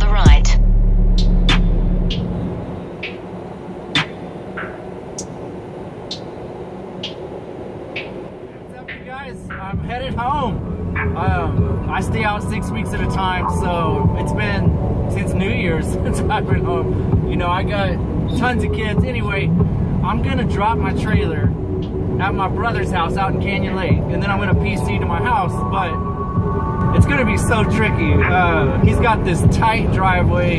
the right. What's up, you guys? I'm headed home. I stay out 6 weeks at a time, so it's been since New Year's since I've been home. You know, I got tons of kids. Anyway, I'm gonna drop my trailer at my brother's house out in Canyon Lake, and then I'm gonna PC to my house, but it's gonna be so tricky. He's got this tight driveway.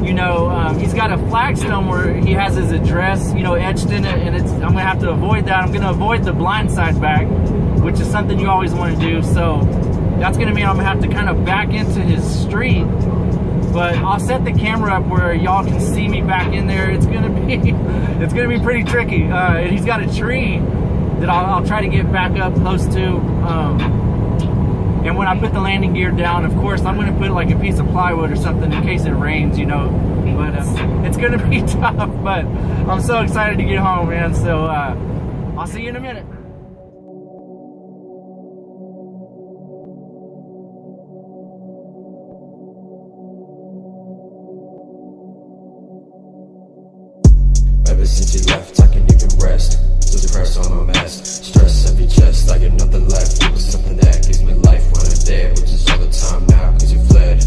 You know, he's got a flagstone where he has his address, you know, etched in it, and I'm gonna have to avoid that. I'm gonna avoid the blind side back, which is something you always want to do. So that's gonna mean I'm gonna have to kind of back into his street. But I'll set the camera up where y'all can see me back in there. It's gonna be pretty tricky. And he's got a tree that I'll try to get back up close to. And when I put the landing gear down, of course, I'm gonna put like a piece of plywood or something in case it rains, you know. But it's gonna be tough. But I'm so excited to get home, man. So I'll see you in a minute. Ever since you left, I can't even rest. So depressed on my mess. Stress every chest, I get nothing left. It was something that gives me life when I'm dead, which is all the time now, cause you fled.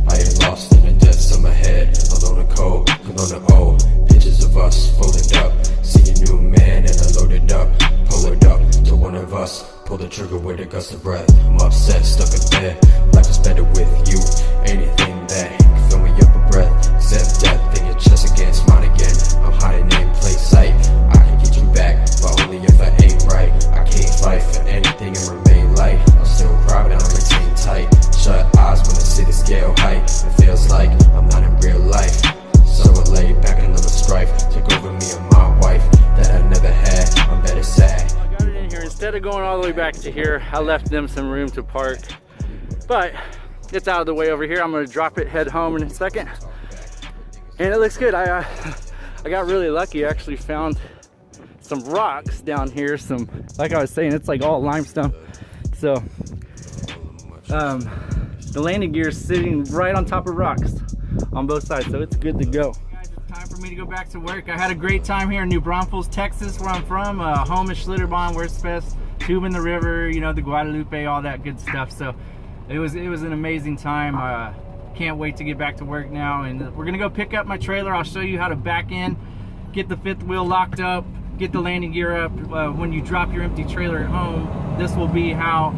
I get lost in the depths of my head. Alone and cold, alone and old. Pictures of us folded up. See a new man and I loaded up. Pull it up to one of us. Pull the trigger with a gust of breath. I'm upset, stuck in bed. Life is better with you. Anything that can fill me up with breath. Except death, then your chest against mine again. I'm hiding in plain sight. I can get you back, but only if I ain't right. I can't fight for anything and remain light. I'll still cry, but I'll retain tight. Shut eyes when I see the scale height. It feels like I'm not in real life. So I lay back and let the strife take over me and my wife that I never had. I'm better sad. I got it in here. Instead of going all the way back to here, I left them some room to park. But it's out of the way over here. I'm gonna drop it, head home in a second. And it looks good. I got really lucky. I actually found some rocks down here. Like I was saying, it's like all limestone. So the landing gear is sitting right on top of rocks on both sides, so it's good to go. Guys, it's time for me to go back to work. I had a great time here in New Braunfels, Texas, where I'm from. Home in Schlitterbahn, where it's best. Tubing the river, you know, the Guadalupe, all that good stuff. So it was an amazing time. Can't wait to get back to work now, and we're gonna go pick up my trailer. I'll show you how to back in, get the fifth wheel locked up, get the landing gear up. When you drop your empty trailer at home, this will be how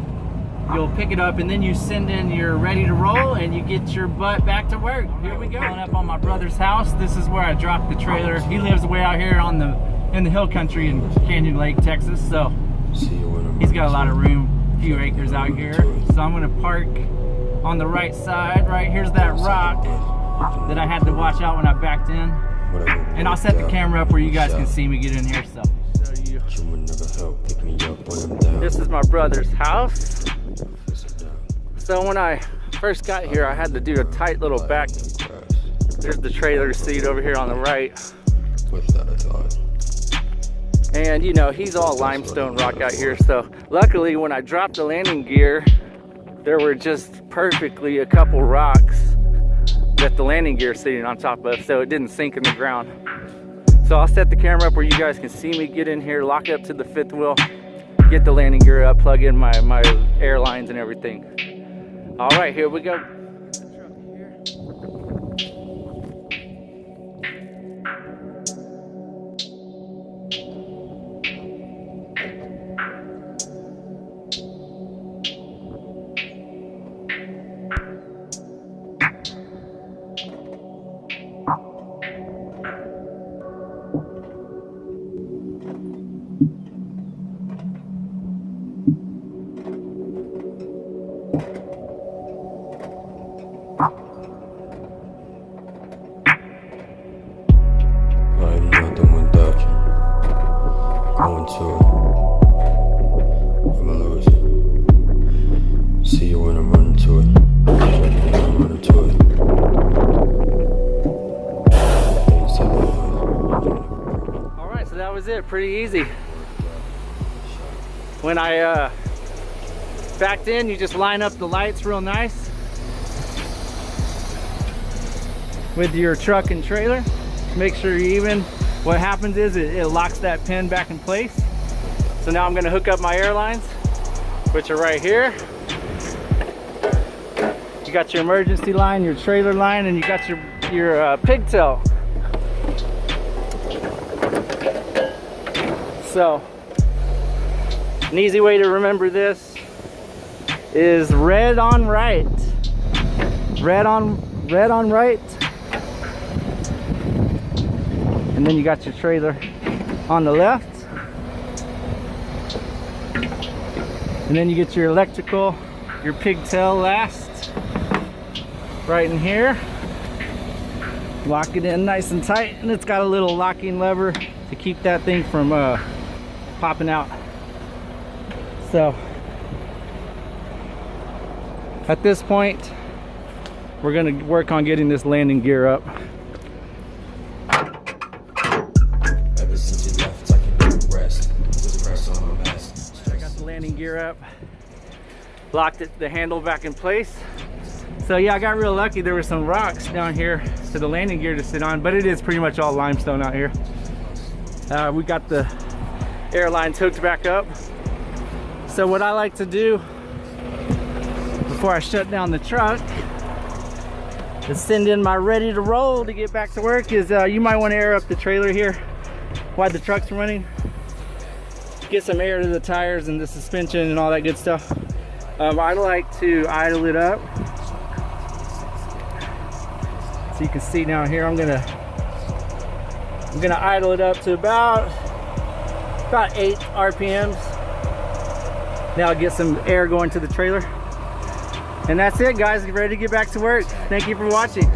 you'll pick it up, and then you send in your ready to roll, and you get your butt back to work. Here we go. Going up on my brother's house. This is where I dropped the trailer. He lives way out here in the hill country in Canyon Lake, Texas. So he's got a lot of room, a few acres out here. So I'm gonna park on the right side. Right here's that rock that I had to watch out when I backed in, and I'll set the camera up where you guys can see me get in here. So this is my brother's house. So when I first got here, I had to do a tight little back. There's the trailer seat over here on the right, and you know, he's all limestone rock out here. So luckily when I dropped the landing gear, there were just perfectly a couple rocks that the landing gear is sitting on top of, so it didn't sink in the ground. So I'll set the camera up where you guys can see me get in here, lock up to the fifth wheel, get the landing gear up, plug in my air lines and everything. All right, here we go. It pretty easy. When I backed in, you just line up the lights real nice. with your truck and trailer. Make sure you're even. What happens is it locks that pin back in place. So now I'm gonna hook up my air lines, which are right here. You got your emergency line, your trailer line, and you got your pigtail. So, an easy way to remember this is red on right. Red on right. And then you got your trailer on the left. And then you get your electrical, your pigtail last, right in here. Lock it in nice and tight, and it's got a little locking lever to keep that thing from popping out. So at this point, we're gonna work on getting this landing gear up. Ever since you left, I can never rest. Just press on my mask. I got the landing gear up, locked the handle back in place. So yeah, I got real lucky. There were some rocks down here to the landing gear to sit on, but it is pretty much all limestone out here. We got the air lines hooked back up. So what I like to do before I shut down the truck is send in my ready to roll to get back to work. Is you might want to air up the trailer here while the truck's running. Get some air to the tires and the suspension and all that good stuff. I like to idle it up. So you can see down here, I'm gonna idle it up to about 8 RPMs. Now I'll get some air going to the trailer. And that's it, guys. Get ready to get back to work. Thank you for watching.